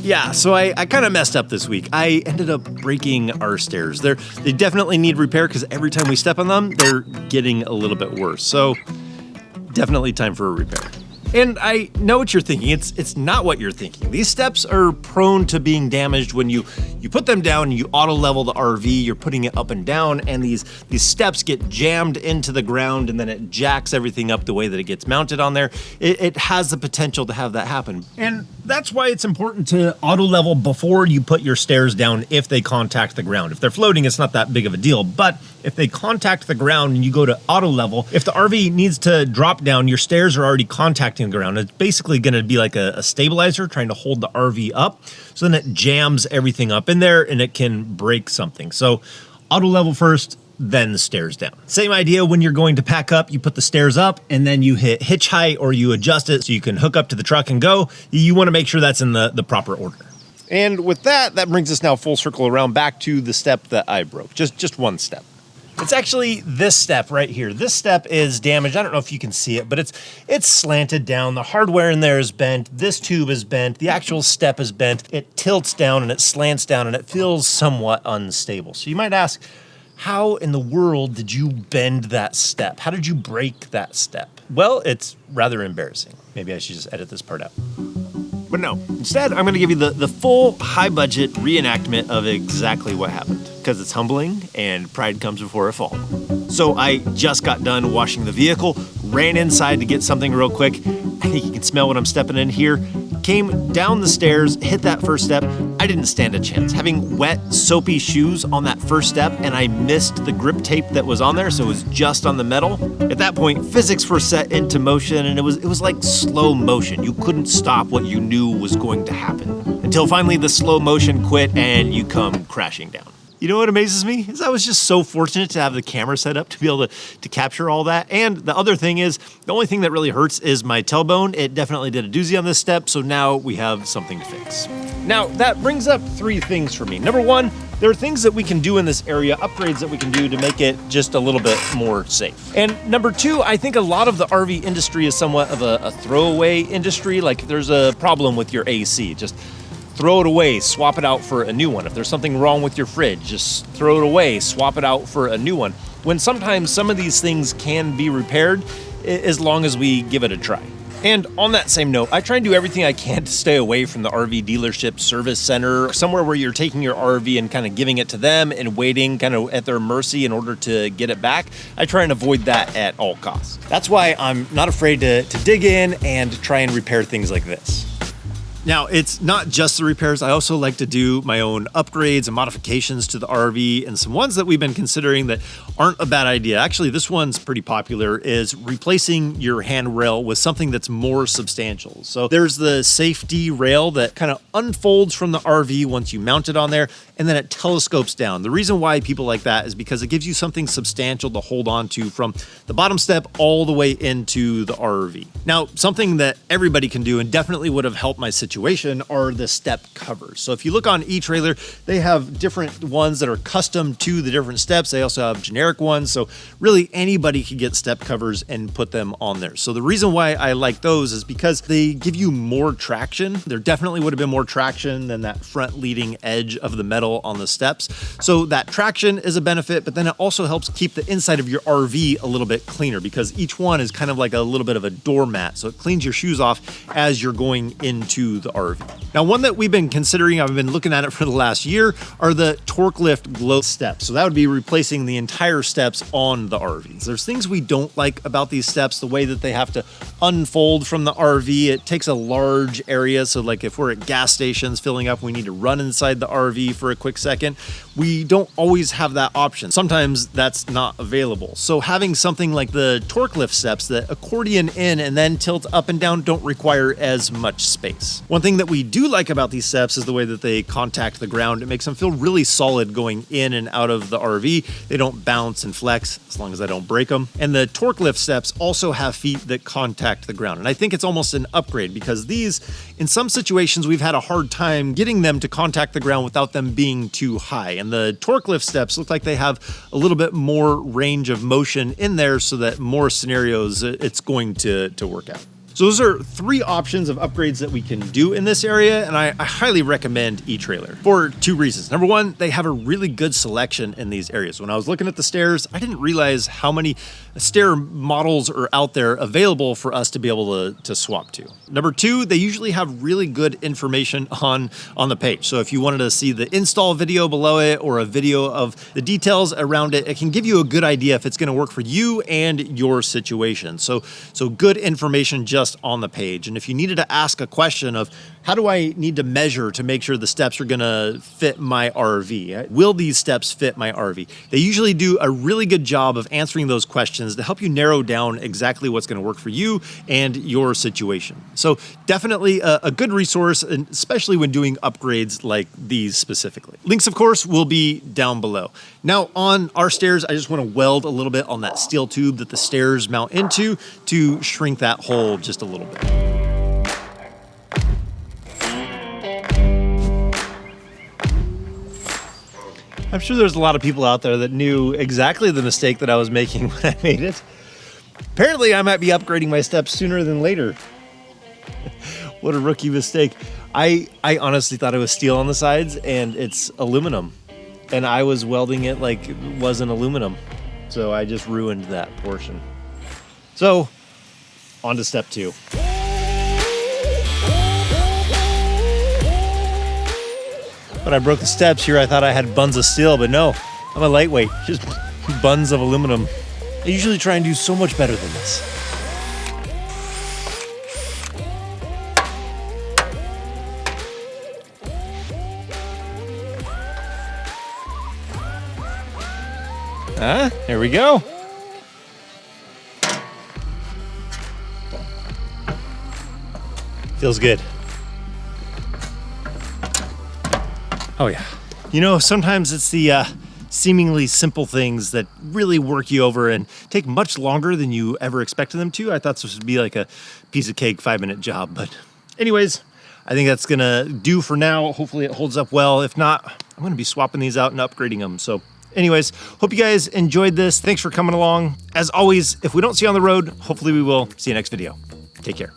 Yeah, so I kind of messed up this week. I ended up breaking our stairs. They definitely need repair because every time we step on them, they're getting a little bit worse. So definitely time for a repair. And I know what you're thinking. It's not what you're thinking. These steps are prone to being damaged when you put them down and you auto level the RV, you're putting it up and down, and these steps get jammed into the ground and then it jacks everything up the way that it gets mounted on there. It has the potential to have that happen. And that's why it's important to auto level before you put your stairs down if they contact the ground. If they're floating, it's not that big of a deal, but if they contact the ground and you go to auto level, if the RV needs to drop down, your stairs are already contacting the ground. It's basically going to be like a stabilizer trying to hold the RV up. So then it jams everything up in there and it can break something. So auto level first, then the stairs down. Same idea when you're going to pack up, you put the stairs up and then you hit hitch height or you adjust it so you can hook up to the truck and go. You want to make sure that's in the proper order. And with that brings us now full circle around back to the step that I broke. Just one step. It's actually this step right here. This step is damaged. I don't know if you can see it, but it's slanted down. The hardware in there is bent. This tube is bent. The actual step is bent. It tilts down and it slants down and it feels somewhat unstable. So you might ask, how in the world did you bend that step? How did you break that step? Well, it's rather embarrassing. Maybe I should just edit this part out. But no, instead, I'm going to give you the full high-budget reenactment of exactly what happened, because it's humbling and pride comes before a fall. So I just got done washing the vehicle, ran inside to get something real quick. I think you can smell what I'm stepping in here. Came down the stairs, hit that first step. I didn't stand a chance. Having wet, soapy shoes on that first step, and I missed the grip tape that was on there, so it was just on the metal. At that point, physics were set into motion, and it was like slow motion. You couldn't stop what you knew was going to happen. Until finally the slow motion quit, and you come crashing down. You know what amazes me is I was just so fortunate to have the camera set up to be able to capture all that. And the other thing is, the only thing that really hurts is my tailbone. It definitely did a doozy on this step, so now we have something to fix. Now, that brings up three things for me. Number one, there are things that we can do in this area, upgrades that we can do to make it just a little bit more safe. And number two, I think a lot of the RV industry is somewhat of a throwaway industry. Like, there's a problem with your AC. Just throw it away, swap it out for a new one. If there's something wrong with your fridge, just throw it away, swap it out for a new one. When sometimes some of these things can be repaired as long as we give it a try. And on that same note, I try and do everything I can to stay away from the RV dealership service center, somewhere where you're taking your RV and kind of giving it to them and waiting kind of at their mercy in order to get it back. I try and avoid that at all costs. That's why I'm not afraid to dig in and try and repair things like this. Now, it's not just the repairs. I also like to do my own upgrades and modifications to the RV, and some ones that we've been considering that aren't a bad idea. Actually, this one's pretty popular, is replacing your handrail with something that's more substantial. So there's the safety rail that kind of unfolds from the RV once you mount it on there, and then it telescopes down. The reason why people like that is because it gives you something substantial to hold on to from the bottom step all the way into the RV. Now, something that everybody can do and definitely would have helped my situation are the step covers. So if you look on eTrailer, they have different ones that are custom to the different steps. They also have generic ones. So really anybody can get step covers and put them on there. So the reason why I like those is because they give you more traction. There definitely would have been more traction than that front leading edge of the metal on the steps. So that traction is a benefit, but then it also helps keep the inside of your RV a little bit cleaner because each one is kind of like a little bit of a doormat. So it cleans your shoes off as you're going into the RV. Now, one that we've been considering, I've been looking at it for the last year, are the torque lift glow steps. So that would be replacing the entire steps on the RVs. There's things we don't like about these steps, the way that they have to unfold from the RV. It takes a large area. So like if we're at gas stations filling up, we need to run inside the RV for a quick second. We don't always have that option. Sometimes that's not available. So having something like the torque lift steps that accordion in and then tilt up and down don't require as much space. One thing that we do like about these steps is the way that they contact the ground. It makes them feel really solid going in and out of the RV. They don't bounce and flex as long as I don't break them. And the torque lift steps also have feet that contact the ground. And I think it's almost an upgrade because these, in some situations, we've had a hard time getting them to contact the ground without them being too high. And the torque lift steps look like they have a little bit more range of motion in there so that more scenarios it's going to work out. So those are 3 options of upgrades that we can do in this area, and I highly recommend eTrailer for 2 reasons. Number 1, they have a really good selection in these areas. When I was looking at the stairs, I didn't realize how many stair models are out there available for us to be able to swap to. Number 2, they usually have really good information on the page. So if you wanted to see the install video below it or a video of the details around it, it can give you a good idea if it's going to work for you and your situation. So good information just on the page. And if you needed to ask a question of how do I need to measure to make sure the steps are going to fit my RV? Will these steps fit my RV? They usually do a really good job of answering those questions to help you narrow down exactly what's going to work for you and your situation. So definitely a good resource, and especially when doing upgrades like these specifically. Links, of course, will be down below. Now on our stairs, I just want to weld a little bit on that steel tube that the stairs mount into to shrink that hole just a little bit. I'm sure there's a lot of people out there that knew exactly the mistake that I was making when I made it. Apparently, I might be upgrading my steps sooner than later. What a rookie mistake. I honestly thought it was steel on the sides, and it's aluminum. And I was welding it like it wasn't aluminum. So I just ruined that portion. So, on to step 2. When I broke the steps here, I thought I had buns of steel, but no, I'm a lightweight, just buns of aluminum. I usually try and do so much better than this. There we go. Feels good. Oh yeah. You know, sometimes it's the seemingly simple things that really work you over and take much longer than you ever expected them to. I thought this would be like a piece of cake 5-minute job, but anyways, I think that's gonna do for now. Hopefully it holds up well. If not, I'm gonna be swapping these out and upgrading them. So anyways, hope you guys enjoyed this. Thanks for coming along. As always, if we don't see you on the road, hopefully we will. See you next video. Take care.